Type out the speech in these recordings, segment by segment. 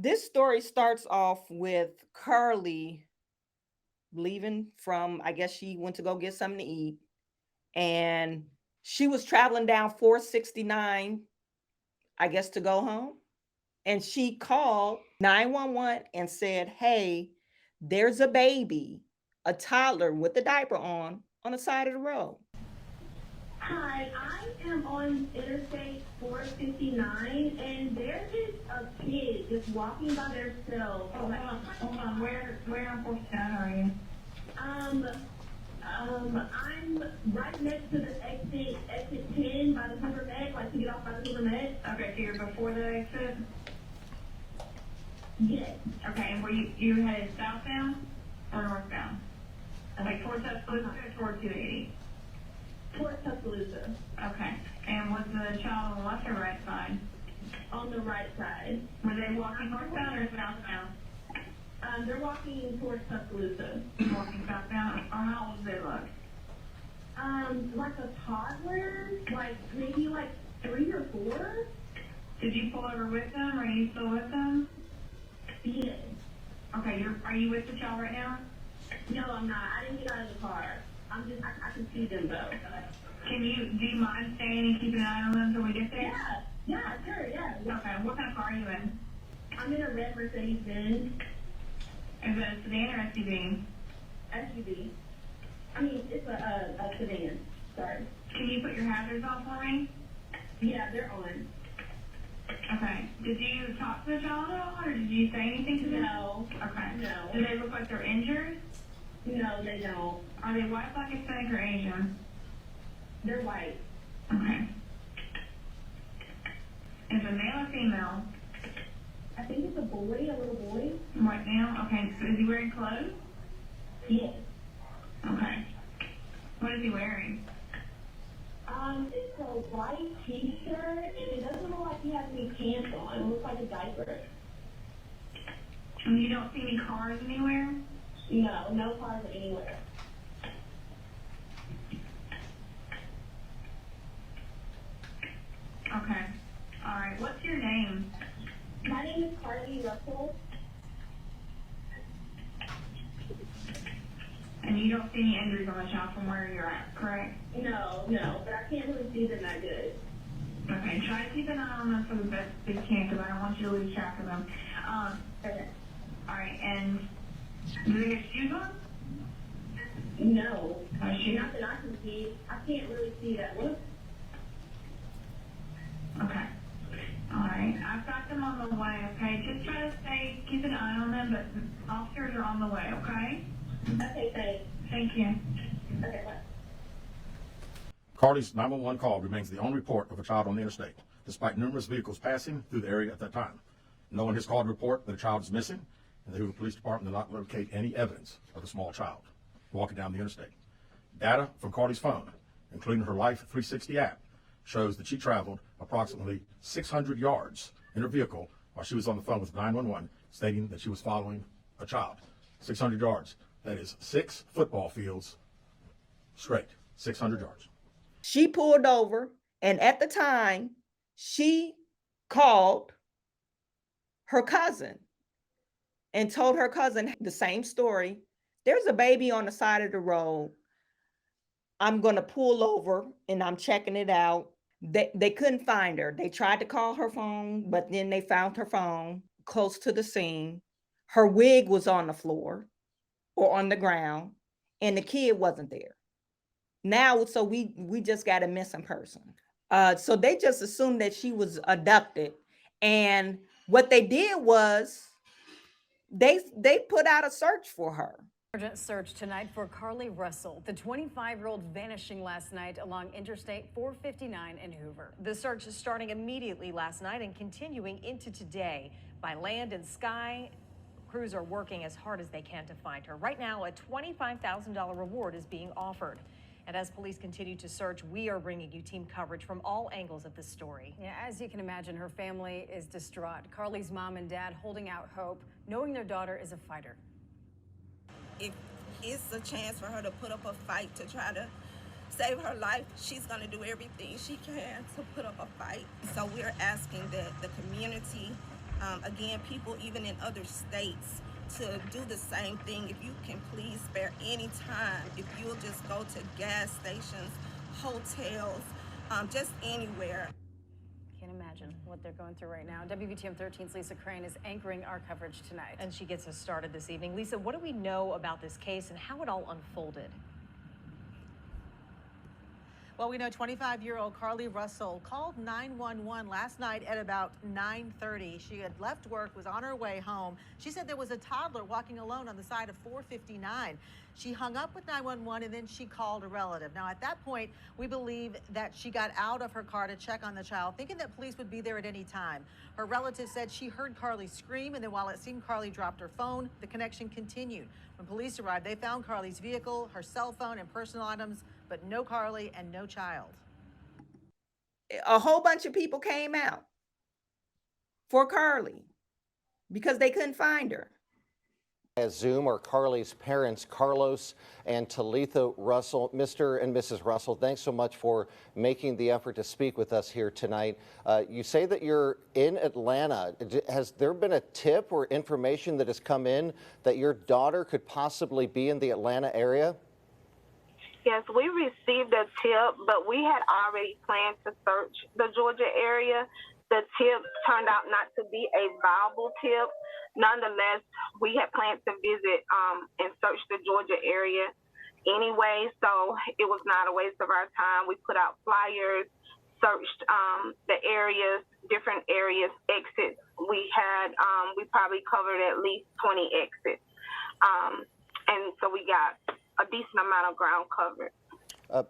This story starts off with Carlee leaving from, I guess she went to go get something to eat. And she was traveling down 469, I guess, to go home. And she called 911 and said, hey, there's a baby, a toddler with a diaper on the side of the road. Hi, I am on Interstate 459, and there is a kid just walking by themselves. Hold on. Where on 459 are you? I'm right next to the exit 10 by the Hoover Med, like to get off by the Hoover Med. Okay, so you're before the exit? Yes. Okay, and were you headed southbound or northbound? Like towards Tuscaloosa or towards 280? Towards Tuscaloosa. Okay, and was the child on the left or right side? On the right side. Were they walking northbound or southbound? They're walking towards Tuscaloosa. Walking southbound? Or how old do they look? Like a toddler, like maybe like 3 or 4. Did you pull over with them, or are you still with them? Yes. Okay, are you with the child right now? No, I'm not. I didn't get out of the car. I can see them though. Do you mind staying and keeping an eye on them until we get there? Yeah, sure, yeah. Okay, what kind of car are you in? I'm in a red Mercedes-Benz. Is it a sedan or SUV? SUV. I mean, it's a sedan. Sorry. Can you put your hazards on for me? Yeah, they're on. Okay. Did you talk to the child at all, or did you say anything to them? No. Okay. No. Do they look like they're injured? No, they don't. Are they white, black, Hispanic, or Asian? They're white. Okay. Is it male or female? I think it's a boy, a little boy. White male? Okay. So is he wearing clothes? Yes. Okay. What is he wearing? It's a white t-shirt, and it doesn't look like he has any pants on. It looks like a diaper. And you don't see any cars anywhere? No cars anywhere. Okay. All right. What's your name? My name is Carlee Russell. And you don't see any injuries on the child from where you're at, correct? No, but I can't really see them that good. Okay, try to keep an eye on them for the best you can, because I don't want you to lose track of them. Okay. All right, and do they have shoes on? No. Shoes? Not that I can see. I can't really see that. Look. Okay. All right, I've got them on the way, okay? Just try to keep an eye on them, but officers are on the way, okay? Okay, thanks. Thank you. Okay, bye. Carlee's 911 call remains the only report of a child on the interstate, despite numerous vehicles passing through the area at that time. No one has called to report that a child is missing, and the Hoover Police Department did not locate any evidence of a small child walking down the interstate. Data from Carlee's phone, including her Life 360 app, shows that she traveled approximately 600 yards in her vehicle while she was on the phone with 911, stating that she was following a child. 600 yards. That is 6 football fields straight, 600 yards. She pulled over, and at the time, she called her cousin and told her cousin the same story. There's a baby on the side of the road. I'm going to pull over, and I'm checking it out. They couldn't find her. They tried to call her phone, but then they found her phone close to the scene. Her wig was on the floor or on the ground, and the kid wasn't there. Now, so we just got a missing person. So they just assumed that she was abducted. And what they did was they put out a search for her. Urgent search tonight for Carlee Russell, the 25-year-old vanishing last night along Interstate 459 in Hoover. The search is starting immediately last night and continuing into today. By land and sky, crews are working as hard as they can to find her. Right now, a $25,000 reward is being offered. And as police continue to search, we are bringing you team coverage from all angles of this story. Yeah, as you can imagine, her family is distraught. Carlee's mom and dad holding out hope, knowing their daughter is a fighter. If it's a chance for her to put up a fight to try to save her life, she's going to do everything she can to put up a fight. So we're asking that the community Again, people even in other states to do the same thing. If you can please spare any time, if you'll just go to gas stations, hotels, just anywhere. Can't imagine what they're going through right now. WBTM 13's Lisa Crane is anchoring our coverage tonight. And she gets us started this evening. Lisa, what do we know about this case and how it all unfolded? Well, we know 25-year-old Carlee Russell called 911 last night at about 9:30. She had left work, was on her way home. She said there was a toddler walking alone on the side of 459. She hung up with 911 and then she called a relative. Now, at that point, we believe that she got out of her car to check on the child, thinking that police would be there at any time. Her relative said she heard Carlee scream, and then while it seemed Carlee dropped her phone, the connection continued. When police arrived, they found Carlee's vehicle, her cell phone, and personal items, but no Carlee and no child. A whole bunch of people came out for Carlee because they couldn't find her. As Zoom are Carlee's parents, Carlos and Talitha Russell. Mr. and Mrs. Russell, thanks so much for making the effort to speak with us here tonight. You say that you're in Atlanta. Has there been a tip or information that has come in that your daughter could possibly be in the Atlanta area? Yes, we received a tip, but we had already planned to search the Georgia area. The tip turned out not to be a viable tip. Nonetheless, we had planned to visit and search the Georgia area anyway, so it was not a waste of our time. We put out flyers, searched the areas, different areas, exits. We probably covered at least 20 exits. And so we got a decent amount of ground covered.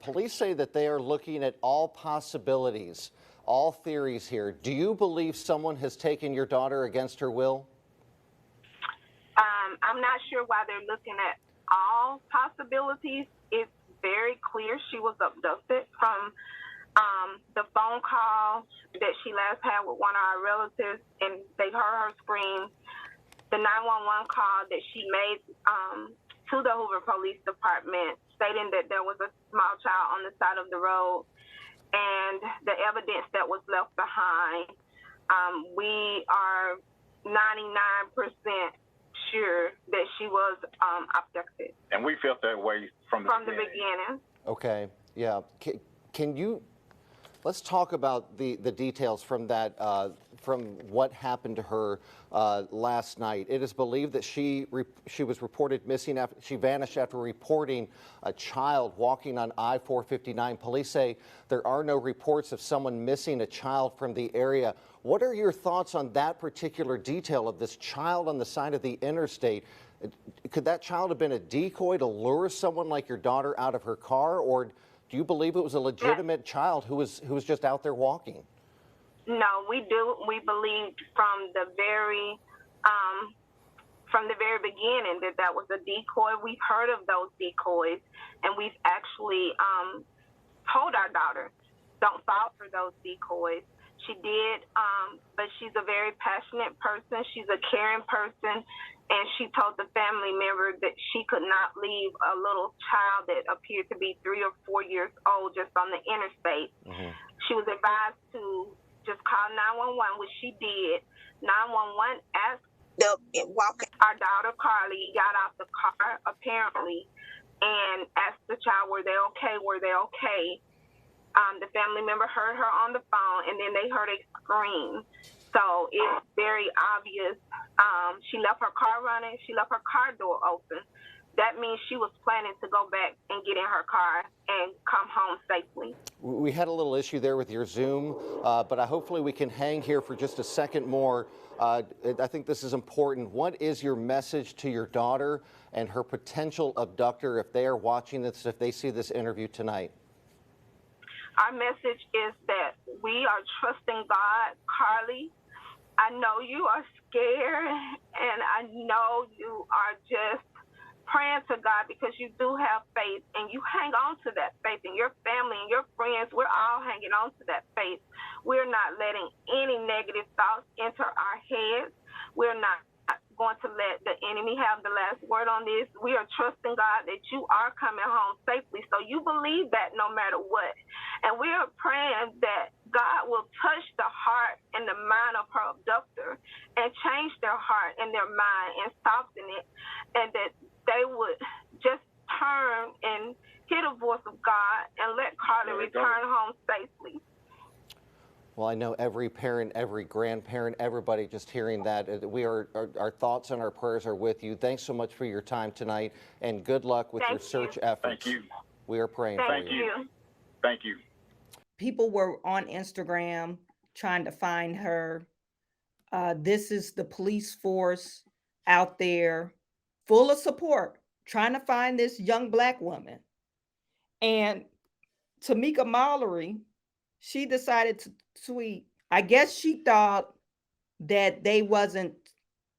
Police say that they are looking at all possibilities, all theories here. Do you believe someone has taken your daughter against her will? I'm not sure why they're looking at all possibilities. It's very clear she was abducted from the phone call that she last had with one of our relatives, and they heard her scream. The 911 call that she made to the Hoover Police Department stating that there was a small child on the side of the road, and the evidence that was left behind. We are 99% sure that she was abducted. And we felt that way from the beginning. Okay, yeah. Can you, let's talk about the details from that, from what happened to her last night. It is believed that she was reported missing after she vanished after reporting a child walking on I-459. Police say there are no reports of someone missing a child from the area. What are your thoughts on that particular detail of this child on the side of the interstate? Could that child have been a decoy to lure someone like your daughter out of her car, or do you believe it was a legitimate child who was just out there walking? No, we do. We believed from the very beginning that was a decoy. We've heard of those decoys, and we've actually told our daughter, don't fall for those decoys. She did, but she's a very passionate person. She's a caring person, and she told the family member that she could not leave a little child that appeared to be 3 or 4 years old just on the interstate. Mm-hmm. She was advised to just call 911, which she did. 911 asked our daughter Carlee, got out the car apparently, and asked the child, were they okay? Were they okay? The family member heard her on the phone, and then they heard a scream. So it's very obvious. She left her car running. She left her car door open. That means she was planning to go back and get in her car and come home safely. We had a little issue there with your Zoom, but hopefully we can hang here for just a second more. I think this is important. What is your message to your daughter and her potential abductor if they are watching this, if they see this interview tonight? Our message is that we are trusting God. Carlee, I know you are scared, and I know you are just praying to God because you do have faith, and you hang on to that faith, and your family and your friends, we're all hanging on to that faith. We're not letting any negative thoughts enter our heads. We're not going to let the enemy have the last word on this. We are trusting God that you are coming home safely. So you believe that no matter what. And we are praying that God will touch the heart and the mind of her abductor and change their heart and their mind and soften it, and that they would just turn and hear the voice of God and let Carlee return home safely. Well, I know every parent, every grandparent, everybody just hearing that, our thoughts and our prayers are with you. Thanks so much for your time tonight, and good luck with your search efforts. Thank you. We are praying for Thank you. Thank you. People were on Instagram trying to find her. This is the police force out there full of support, trying to find this young Black woman. And Tamika Mallory, she decided to tweet. I guess she thought that they wasn't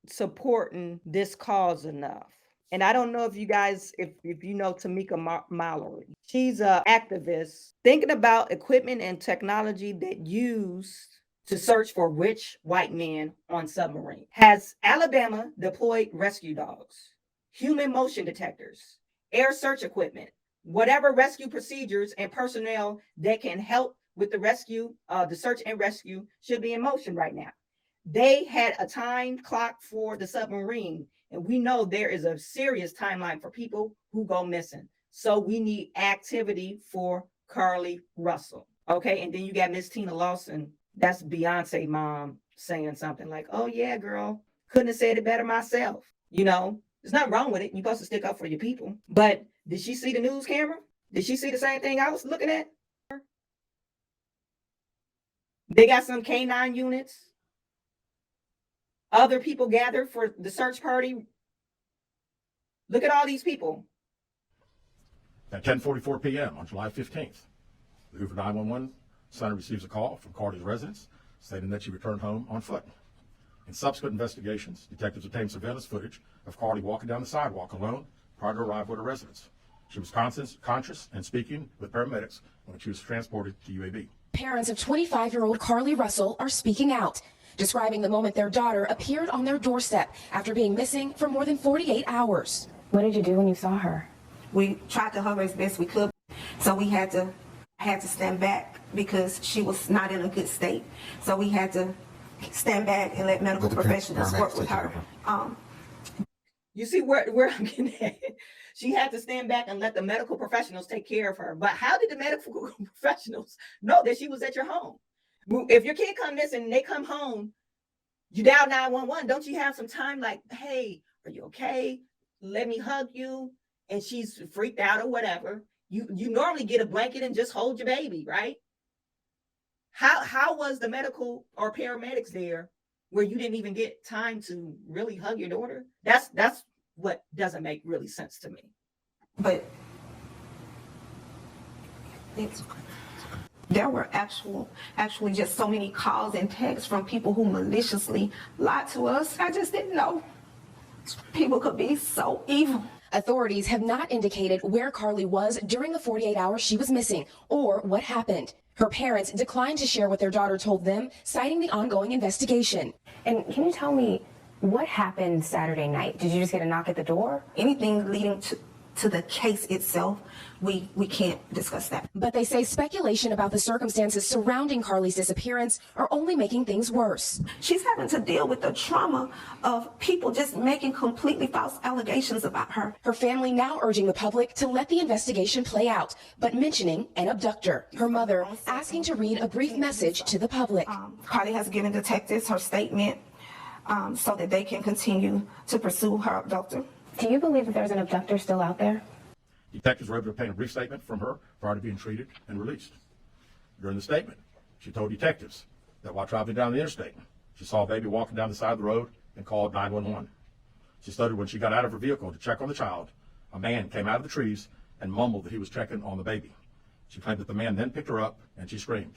supporting this cause enough. And I don't know if you guys, if you know Tamika Mallory. She's an activist thinking about equipment and technology that used to search for rich white men on submarine. Has Alabama deployed rescue dogs, human motion detectors, air search equipment, whatever rescue procedures and personnel that can help with the rescue, the search and rescue should be in motion right now. They had a time clock for the submarine, and we know there is a serious timeline for people who go missing. So we need activity for Carlee Russell. Okay, and then you got Miss Tina Lawson. That's Beyonce mom saying something like, oh yeah, girl, couldn't have said it better myself. You know, there's nothing wrong with it. You're supposed to stick up for your people. But did she see the news camera? Did she see the same thing I was looking at? They got some K9 units. Other people gathered for the search party. Look at all these people. At 10:44 p.m. on July 15th, the Hoover 911 center receives a call from Carlee's residence stating that she returned home on foot. In subsequent investigations, detectives obtained surveillance footage of Carlee walking down the sidewalk alone prior to arrival at her residence. She was conscious and speaking with paramedics when she was transported to UAB. Parents of 25-year-old Carlee Russell are speaking out, describing the moment their daughter appeared on their doorstep after being missing for more than 48 hours. What did you do when you saw her? We tried to hug her as best we could, so we had to stand back because she was not in a good state. So we had to stand back and let medical professionals work with her. You see where I'm getting at? She had to stand back and let the medical professionals take care of her. But how did the medical professionals know that she was at your home? If your kid come missing and they come home, you dial 911. Don't you have some time like, hey, are you okay? Let me hug you. And she's freaked out or whatever. You normally get a blanket and just hold your baby, right? How was the medical or paramedics there where you didn't even get time to really hug your daughter? That's what doesn't make really sense to me. But there were actually just so many calls and texts from people who maliciously lied to us. I just didn't know people could be so evil. Authorities have not indicated where Carlee was during the 48 hours she was missing or what happened. Her parents declined to share what their daughter told them, citing the ongoing investigation. And can you tell me what happened Saturday night? Did you just get a knock at the door? Anything leading to the case itself, we can't discuss that. But they say speculation about the circumstances surrounding Carlee's disappearance are only making things worse. She's having to deal with the trauma of people just making completely false allegations about her. Her family now urging the public to let the investigation play out, but mentioning an abductor. Her mother asking to read a brief message to the public. Carlee has given detectives her statement so that they can continue to pursue her abductor. Do you believe that there's an abductor still out there? Detectives were able to obtain a brief statement from her prior to being treated and released. During the statement, she told detectives that while traveling down the interstate, she saw a baby walking down the side of the road and called 911. She stated when she got out of her vehicle to check on the child, a man came out of the trees and mumbled that he was checking on the baby. She claimed that the man then picked her up and she screamed.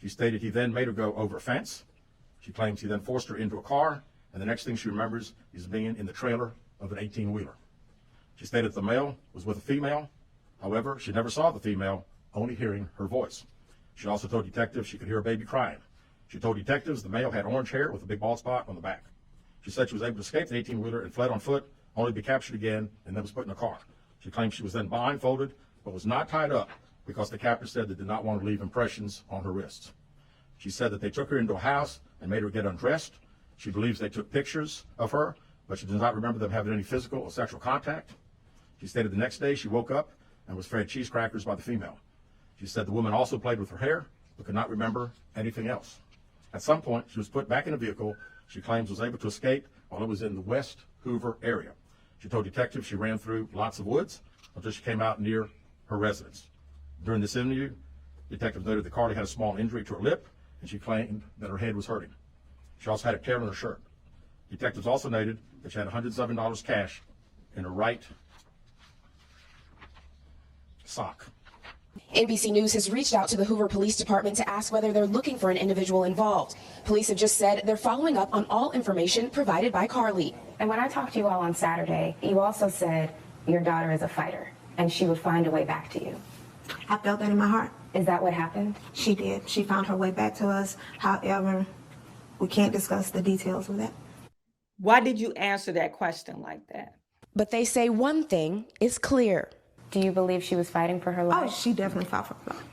She stated he then made her go over a fence. She claims he then forced her into a car, and the next thing she remembers is being in the trailer of an 18-wheeler. She stated the male was with a female. However, she never saw the female, only hearing her voice. She also told detectives she could hear a baby crying. She told detectives the male had orange hair with a big bald spot on the back. She said she was able to escape the 18-wheeler and fled on foot, only to be captured again and then was put in a car. She claimed she was then blindfolded, but was not tied up because the captor said they did not want to leave impressions on her wrists. She said that they took her into a house and made her get undressed. She believes they took pictures of her, but she does not remember them having any physical or sexual contact. She stated the next day she woke up and was fed cheese crackers by the female. She said the woman also played with her hair, but could not remember anything else. At some point, she was put back in a vehicle she claims was able to escape while it was in the West Hoover area. She told detectives she ran through lots of woods until she came out near her residence. During this interview, detectives noted that Carlee had a small injury to her lip, and she claimed that her head was hurting. She also had a tear in her shirt. Detectives also noted that she had $107 cash in her right sock. NBC News has reached out to the Hoover Police Department to ask whether they're looking for an individual involved. Police have just said they're following up on all information provided by Carlee. And when I talked to you all on Saturday, you also said your daughter is a fighter and she would find a way back to you. I felt that in my heart. Is that what happened? She did. She found her way back to us. However, we can't discuss the details of that. Why did you answer that question like that? But they say one thing is clear. Do you believe she was fighting for her life? Oh, she definitely fought for her life.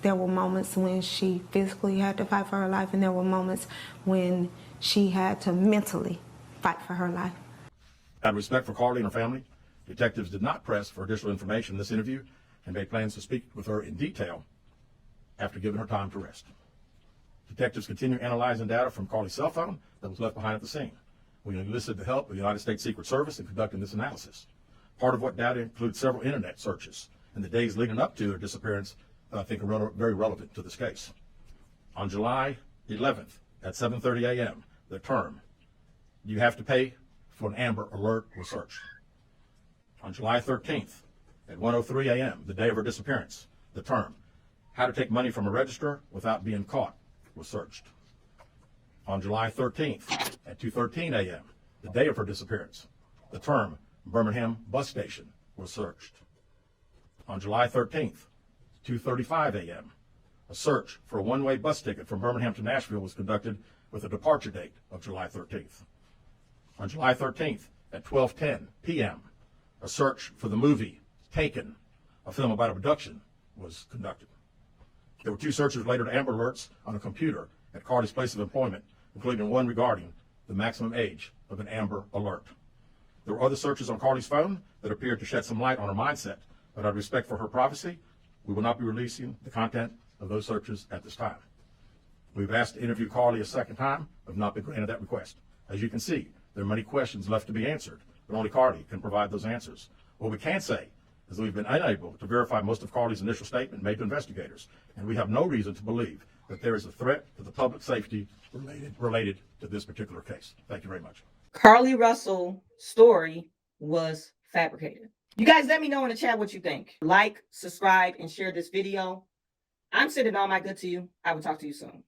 There were moments when she physically had to fight for her life, and there were moments when she had to mentally fight for her life. Out of respect for Carlee and her family, detectives did not press for additional information in this interview and made plans to speak with her in detail after giving her time to rest. Detectives continue analyzing data from Carlee's cell phone that was left behind at the scene. We enlisted the help of the United States Secret Service in conducting this analysis. Part of what data includes several internet searches in the days leading up to their disappearance that I think are very relevant to this case. On July 11th at 7:30 a.m., the term, "You have to pay for an Amber Alert" was searched. On July 13th at 1:03 a.m., the day of her disappearance, the term, "How to take money from a register without being caught" was searched. On July 13th at 2:13 a.m., the day of her disappearance, the term "Birmingham bus station" was searched. On July 13th, 2:35 a.m., a search for a one-way bus ticket from Birmingham to Nashville was conducted with a departure date of July 13th. On July 13th at 12:10 p.m., a search for the movie Taken, a film about abduction, was conducted. There were two searches related to Amber Alerts on a computer at Carlee's place of employment, including one regarding the maximum age of an Amber Alert. There were other searches on Carlee's phone that appeared to shed some light on her mindset, but out of respect for her privacy, we will not be releasing the content of those searches at this time. We've asked to interview Carlee a second time, but have not been granted that request. As you can see, there are many questions left to be answered, but only Carlee can provide those answers. What we can say is that we've been unable to verify most of Carlee's initial statement made to investigators, and we have no reason to believe that there is a threat to the public safety related to this particular case. Thank you very much. Carlee Russell's story was fabricated. You guys let me know in the chat what you think. Like, subscribe, and share this video. I'm sending all my good to you. I will talk to you soon.